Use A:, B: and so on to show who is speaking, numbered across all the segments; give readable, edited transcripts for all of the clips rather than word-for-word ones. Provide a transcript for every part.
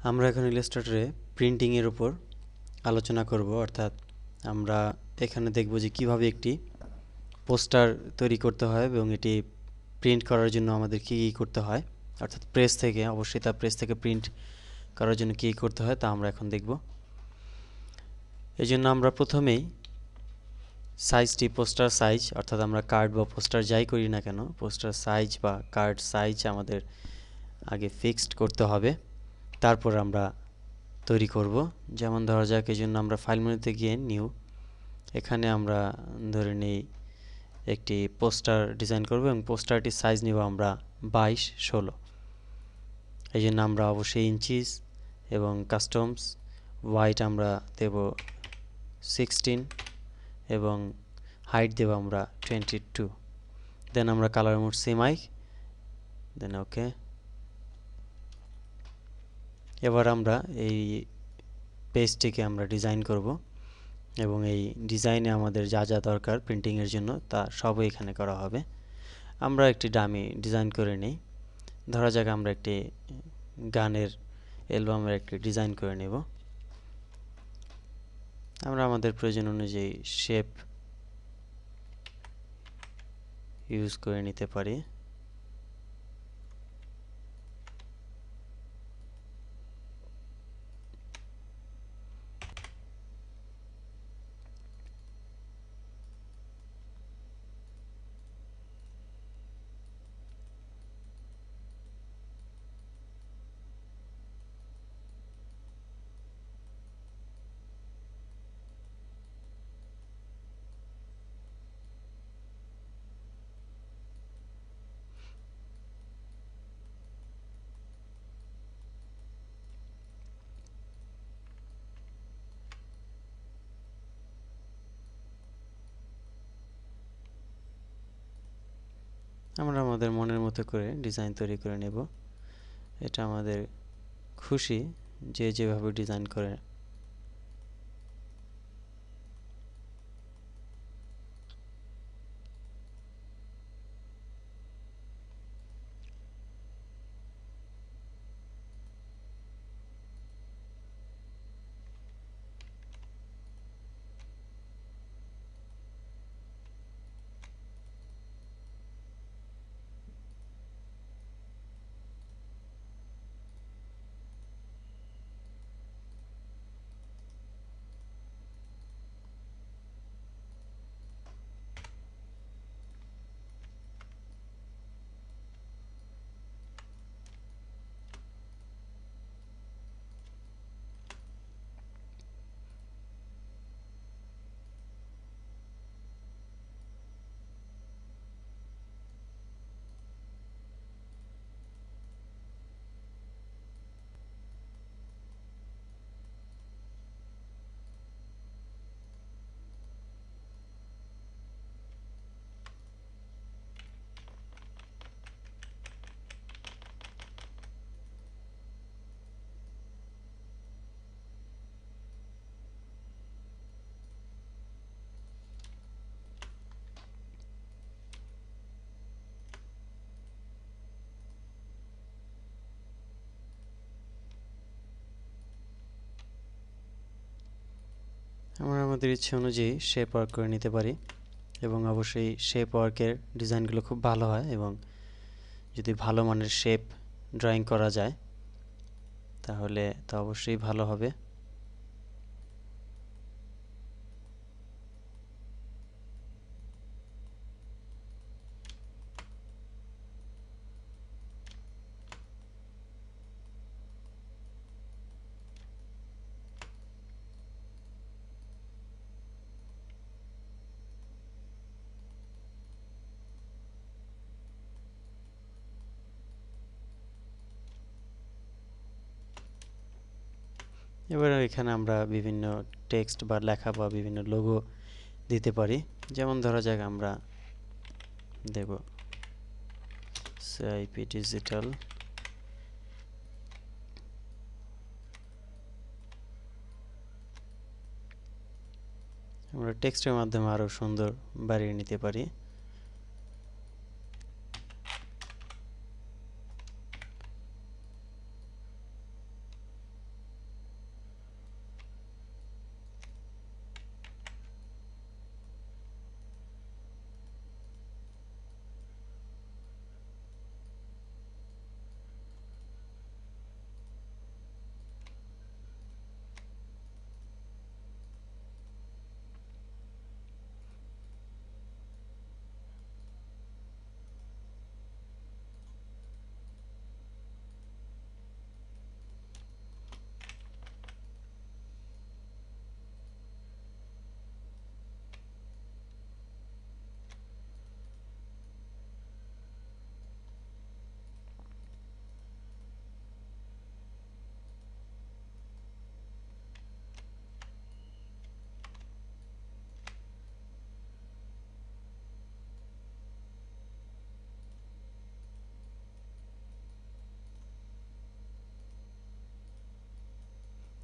A: আমরা এখন ইলাস্ট্রেটরে প্রিন্টিং এর উপর আলোচনা করব, অর্থাৎ আমরা এখানে দেখব যে কিভাবে একটি পোস্টার তৈরি করতে হয় এবং এটি প্রিন্ট করার জন্য আমাদের কী কী করতে হয়, অর্থাৎ প্রেস থেকে অবশ্যই তা প্রেস থেকে প্রিন্ট করার জন্য কী করতে হয় তা আমরা এখন দেখব। এই জন্য আমরা প্রথমেই সাইজটি পোস্টার সাইজ, অর্থাৎ আমরা কার্ড বা পোস্টার যাই করি না কেন পোস্টার সাইজ বা কার্ড সাইজ আমাদের আগে ফিক্সড করতে হবে, তারপর আমরা তৈরি করব। যেমন ধরা যাক, এই জন্য আমরা ফাইল মেনুতে গিয়ে নিউ, এখানে আমরা ধরে নিই একটি পোস্টার ডিজাইন করব এবং পোস্টারটির সাইজ নিব আমরা 22/16। এই জন্য আমরা অবশ্যই ইঞ্চিস এবং কাস্টমস ওয়াইট আমরা দেব 16 এবং হাইট দেব আমরা 22। দেন আমরা কালার মোড সেমাই, দেন ওকে। এবার আমরা এই পেজটিকে আমরা ডিজাইন করব এবং এই ডিজাইনে আমাদের যা যা দরকার প্রিন্টিংয়ের জন্য তা সবই এখানে করা হবে। আমরা একটি ডামি ডিজাইন করে নিই। ধরা যাক আমরা একটি গানের অ্যালবামের একটি ডিজাইন করে নেব। আমরা আমাদের প্রয়োজন অনুযায়ী শেপ ইউজ করে নিতে পারি। আমরা আমাদের মনের মতো করে ডিজাইন তৈরি করে নেব। এটা আমাদের খুশি যে যেভাবে ডিজাইন করে। আমরা আমাদের ইচ্ছে অনুযায়ী শেপ ওয়ার্ক করে নিতে পারি এবং অবশ্যই শেপ ওয়ার্কের ডিজাইনগুলো খুব ভালো হয় এবং যদি ভালো মানের শেপ ড্রয়িং করা যায় তাহলে তা অবশ্যই ভালো হবে। এবার এখানে আমরা বিভিন্ন টেক্সট বা লেখা বা বিভিন্ন লোগো দিতে পারি। যেমন ধরা যাক আমরা দেব সিআইপি ডিজিটাল। আমরা টেক্সটের মাধ্যমে আরও সুন্দর বাড়িয়ে নিতে পারি।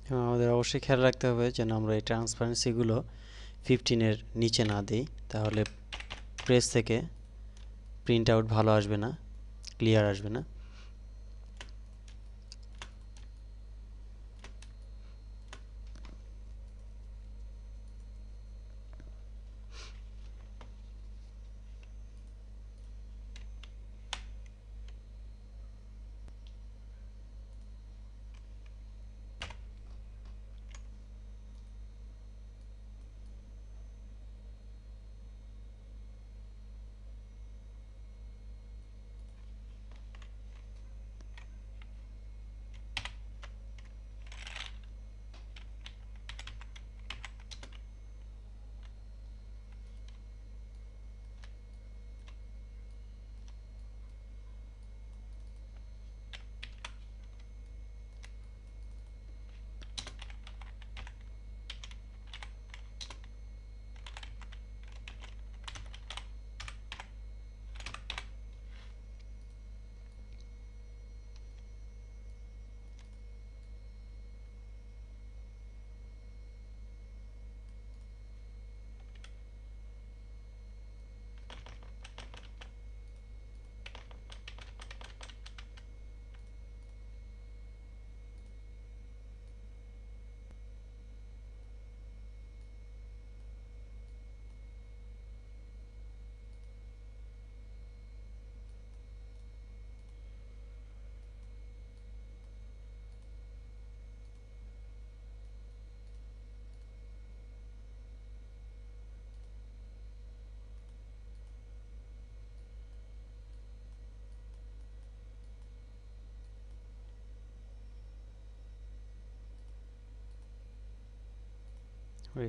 A: এবং আমাদের অবশ্যই খেয়াল রাখতে হবে যেন আমরা এই ট্রান্সপারেন্সিগুলো 15-এর নিচে না দিই, তাহলে প্রেস থেকে প্রিন্ট আউট ভালো আসবে না, ক্লিয়ার আসবে না।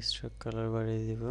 A: স্ট্রোক কালার বাড়িয়ে দিব।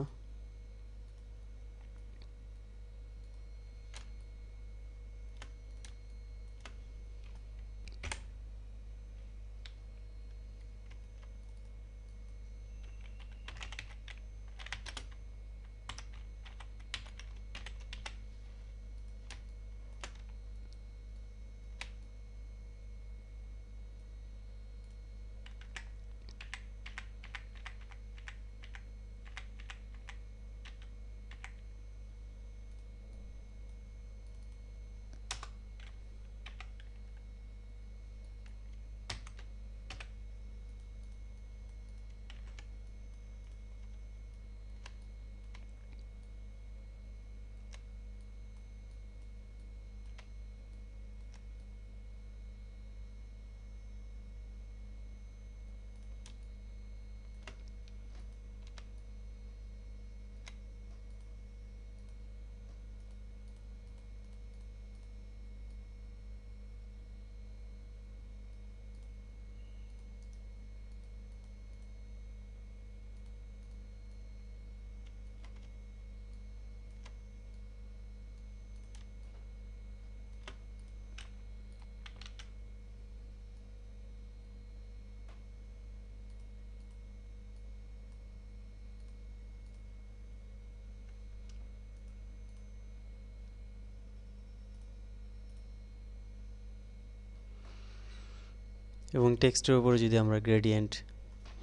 A: এবং টেক্সটের উপরে যদি আমরা গ্রেডিয়েন্ট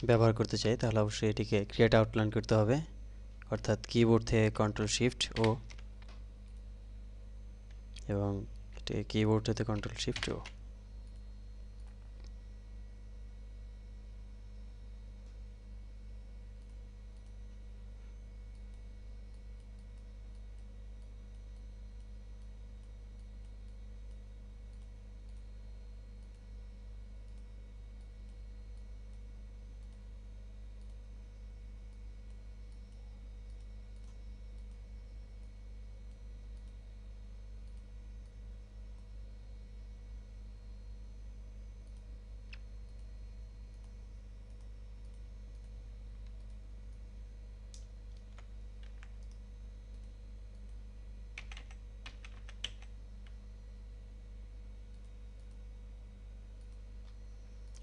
A: ব্যবহার করতে চাই তাহলে অবশ্যই এটিকে ক্রিয়েট আউটলাইন করতে হবে, অর্থাৎ কিবোর্ড থেকে কন্ট্রোল শিফট ও, এবং এটিকে কিবোর্ড থেকে কন্ট্রোল শিফট ও।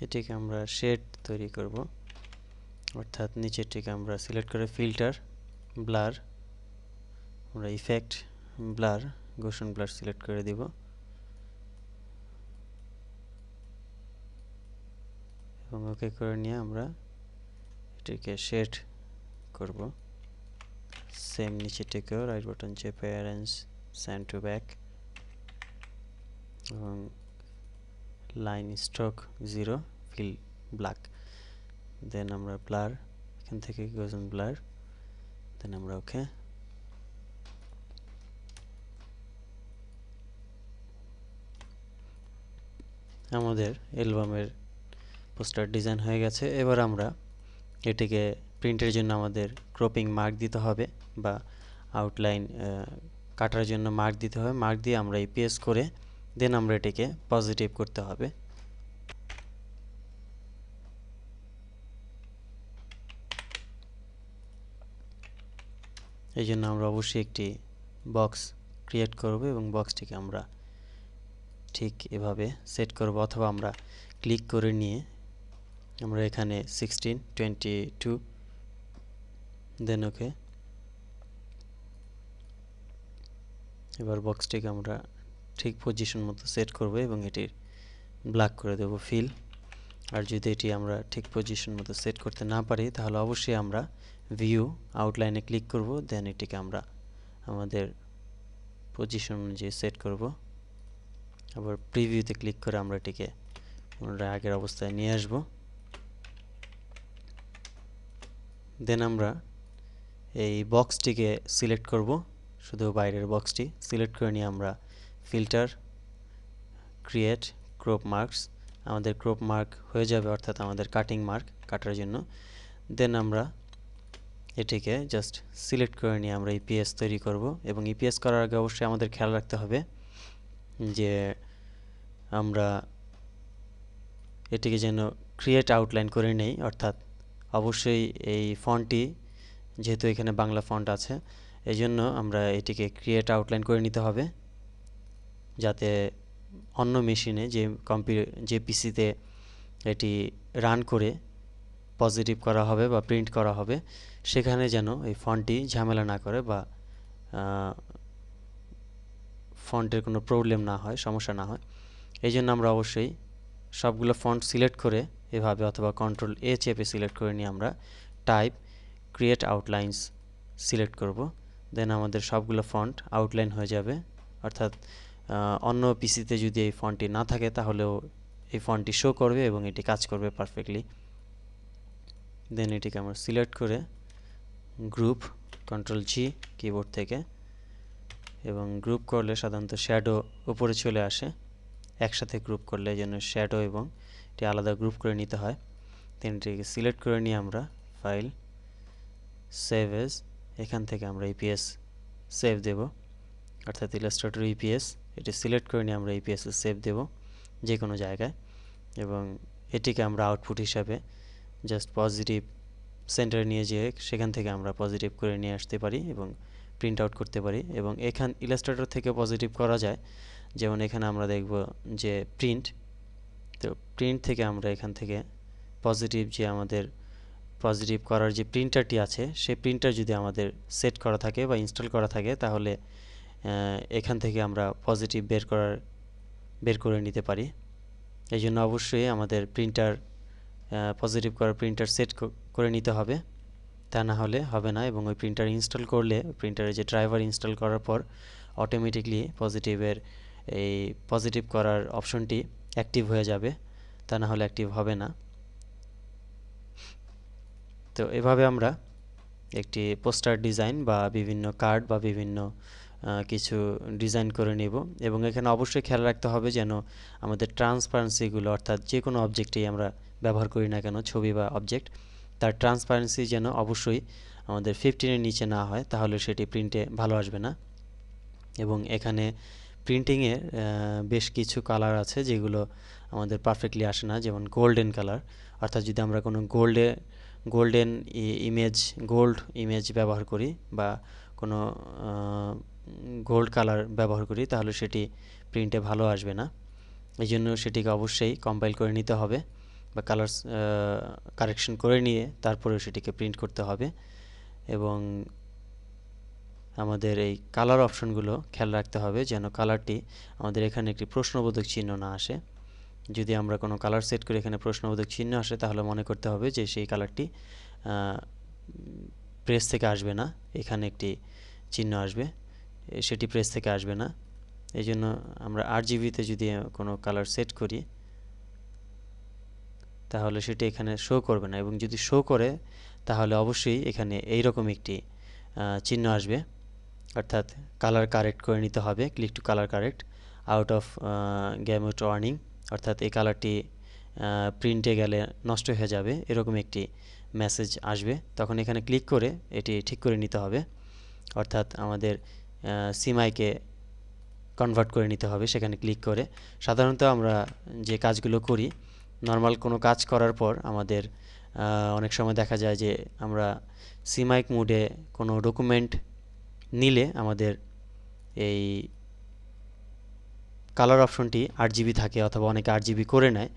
A: এটিকে আমরা শেড তৈরি করব, অর্থাৎ নিচেরটিকে আমরা সিলেক্ট করে ফিল্টার, ব্লার, আমরা effect, blur, Gaussian blur select করে দিব এবং ওকে করে নিয়ে আমরা এটিকে শেড করব। সেম নিচে টেকেও রাইট বাটন চেপে অ্যারেঞ্জ সেন্ড টু ব্যাক এবং লাইন স্ট্রোক 0 ফিল ব্ল্যাক। দেন আমরা ব্লার, এখান থেকে গোজন ব্লার, দেন আমরা ওকে। আমাদের অ্যালবামের পোস্টার ডিজাইন হয়ে গেছে। এবার আমরা এটিকে প্রিন্টের জন্য আমাদের ক্রপিং মার্ক দিতে হবে বা আউটলাইন কাটার জন্য মার্ক দিতে হবে। মার্ক দিয়ে আমরা ইপিএস করে দেন আমরা এটিকে পজিটিভ করতে হবে। এই জন্য আমরা অবশ্যই একটি বক্স ক্রিয়েট করব এবং বক্সটিকে আমরা ঠিক এভাবে সেট করব, অথবা আমরা ক্লিক করে নিয়ে আমরা এখানে 16, 22 দেন ওকে। এবার বক্সটিকে আমরা ঠিক পজিশন মতো সেট করব এবং এটির ব্ল্যাক করে দেব ফিল। আর যদি এটি আমরা ঠিক পজিশন মতো সেট করতে না পারি তাহলে অবশ্যই আমরা ভিউ আউটলাইনে ক্লিক করব, দেন এটিকে আমরা আমাদের পজিশন অনুযায়ী সেট করব। আবার প্রিভিউতে ক্লিক করে আমরা এটিকে পুনরায় আগের অবস্থায় নিয়ে আসব। দেন আমরা এই বক্সটিকে সিলেক্ট করব, শুধু বাইরের বক্সটি সিলেক্ট করে নিয়ে আমরা ফিল্টার, ক্রিয়েট ক্রপ মার্কস, আমাদের ক্রপ মার্ক হয়ে যাবে, অর্থাৎ আমাদের কাটিং মার্ক কাটার জন্য। দেন আমরা এটিকে জাস্ট সিলেক্ট করে নিয়ে আমরা ইপিএস তৈরি করব এবং ইপিএস করার আগে অবশ্যই আমাদের খেয়াল রাখতে হবে যে আমরা এটিকে যেন ক্রিয়েট আউটলাইন করে নেই, অর্থাৎ অবশ্যই এই ফন্টটি যেহেতু এখানে বাংলা ফন্ট আছে এই জন্য আমরা এটিকে ক্রিয়েট আউটলাইন করে নিতে হবে, যাতে অন্য মেশিনে যে পিসিতে এটি রান করে পজিটিভ করা হবে বা প্রিন্ট করা হবে সেখানে যেন এই ফন্টটি ঝামেলা না করে বা ফন্টের কোনো প্রবলেম না হয়, সমস্যা না হয়। এই জন্য আমরা অবশ্যই সবগুলো ফন্ট সিলেক্ট করে এভাবে অথবা কন্ট্রোল এ চেপে সিলেক্ট করে নিয়ে আমরা টাইপ ক্রিয়েট আউটলাইন্স সিলেক্ট করব। দেন আমাদের সবগুলো ফন্ট আউটলাইন হয়ে যাবে, অর্থাৎ অন্য পিসিতে যদি এই ফন্টটি না থাকে তাহলেও এই ফন্টটি শো করবে এবং এটি কাজ করবে পারফেক্টলি। দেন এটিকে আমরা সিলেক্ট করে গ্রুপ, কন্ট্রোল জি কিবোর্ড থেকে, এবং গ্রুপ করলে সাধারণত শ্যাডো উপরে চলে আসে, একসাথে গ্রুপ করলে এই জন্য শ্যাডো এবং এটি আলাদা গ্রুপ করে নিতে হয়। দেন এটিকে সিলেক্ট করে নিয়ে আমরা ফাইল, সেভ এজ, এখান থেকে আমরা ইপিএস সেভ দেব, অর্থাৎ ইলাস্ট্রেটর ইপিএস এটি সিলেক্ট করে নিয়ে আমরা ইপিএস সেভ দেব যে কোনো জায়গায়, এবং এটিকে আমরা আউটপুট হিসাবে জাস্ট পজিটিভ সেন্টারে নিয়ে যেয়ে সেখান থেকে আমরা পজিটিভ করে নিয়ে আসতে পারি এবং প্রিন্ট আউট করতে পারি। এবং এখান ইলাস্ট্রেটর থেকে পজিটিভ করা যায়, যেমন এখানে আমরা দেখব যে প্রিন্ট, তো প্রিন্ট থেকে আমরা এখান থেকে পজিটিভ যে আমাদের পজিটিভ করার যে প্রিন্টারটি আছে সেই প্রিন্টার যদি আমাদের সেট করা থাকে বা ইনস্টল করা থাকে তাহলে এখান থেকে আমরা পজিটিভ বের করে নিতে পারি। এই জন্য অবশ্যই আমাদের প্রিন্টার পজিটিভ করার প্রিন্টার সেট করে নিতে হবে, তা না হলে হবে না। এবং ওই প্রিন্টার ইনস্টল করলে প্রিন্টারের যে ড্রাইভার ইনস্টল করার পর অটোমেটিকলি পজিটিভের এই পজিটিভ করার অপশনটি অ্যাক্টিভ হয়ে যাবে, তা না হলে অ্যাক্টিভ হবে না। তো এভাবে আমরা একটি পোস্টার ডিজাইন বা বিভিন্ন কার্ড বা বিভিন্ন কিছু ডিজাইন করে নেব। এবং এখানে অবশ্যই খেয়াল রাখতে হবে যেন আমাদের ট্রান্সপারেন্সিগুলো, অর্থাৎ যে কোনো অবজেক্টেই আমরা ব্যবহার করি না কেন, ছবি বা অবজেক্ট, তার ট্রান্সপারেন্সি যেন অবশ্যই আমাদের 15-এর নিচে না হয়, তাহলে সেটি প্রিন্টে ভালো আসবে না। এবং এখানে প্রিন্টিংয়ের বেশ কিছু কালার আছে যেগুলো আমাদের পারফেক্টলি আসে না, যেমন গোল্ডেন কালার, অর্থাৎ যদি আমরা কোনো গোল্ড ইমেজ ব্যবহার করি বা কোনো গোল্ড কালার ব্যবহার করি তাহলে সেটি প্রিন্টে ভালো আসবে না। এই জন্য সেটিকে অবশ্যই কম্পাইল করে নিতে হবে বা কারেকশন করে নিয়ে তারপরে সেটিকে প্রিন্ট করতে হবে। এবং আমাদের এই কালার অপশনগুলো খেয়াল রাখতে হবে যেন কালারটি আমাদের এখানে একটি প্রশ্নবোধক চিহ্ন না আসে। যদি আমরা কোনো কালার সেট করে এখানে প্রশ্নবোধক চিহ্ন আসে তাহলে মনে করতে হবে যে সেই কালারটি প্রেস থেকে আসবে না, এখানে একটি চিহ্ন আসবে, সেটি প্রেস থেকে আসবে না। এই জন্য আমরা RGBতে যদি কোনো কালার সেট করি তাহলে সেটি এখানে শো করবে না, এবং যদি শো করে তাহলে অবশ্যই এখানে এইরকম একটি চিহ্ন আসবে, অর্থাৎ কালার কারেক্ট করে নিতে হবে, click to colour correct out of gamut warning, অর্থাৎ এই কালারটি প্রিন্টে গেলে নষ্ট হয়ে যাবে, এরকম একটি মেসেজ আসবে। তখন এখানে ক্লিক করে এটি ঠিক করে নিতে হবে, অর্থাৎ আমাদের সিমআইকে কনভার্ট করে নিতে হবে সেখানে ক্লিক করে। সাধারণত আমরা যে কাজগুলো করি, নর্মাল কোনো কাজ করার পর আমাদের অনেক সময় দেখা যায় যে আমরা সিমাইক মোডে কোনো ডকুমেন্ট নিলে আমাদের এই কালার অপশনটি 8GB থাকে, অথবা অনেকে 8GB করে নেয়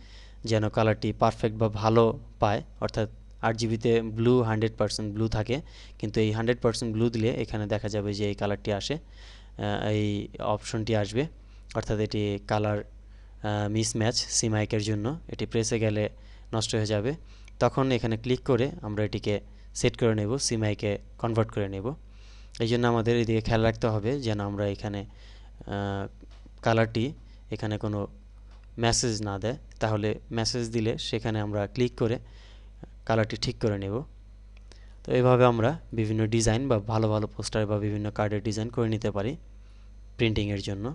A: যেন কালারটি পারফেক্ট বা ভালো পায়, অর্থাৎ 8GBতে ব্লু 100% ব্লু থাকে, কিন্তু এই 100% ব্লু দিলে এখানে দেখা যাবে যে এই কালারটি আসে, এই অপশনটি আসবে, অর্থাৎ এটি কালার মিসম্যাচ সিমাইকের জন্য, এটি প্রেসে গেলে নষ্ট হয়ে যাবে। তখন এখানে ক্লিক করে আমরা এটিকে সেট করে নেব, সিমাইকে কনভার্ট করে নেব। এই জন্য আমাদের এদিকে খেয়াল রাখতে হবে যেন আমরা এখানে কালারটি এখানে কোনো মেসেজ না দেয়, তাহলে মেসেজ দিলে সেখানে আমরা ক্লিক করে কালারটি ঠিক করে নেব। তো এইভাবে আমরা বিভিন্ন ডিজাইন বা ভালো ভালো পোস্টার বা বিভিন্ন কার্ডের ডিজাইন করে নিতে পারি প্রিন্টিংয়ের জন্য।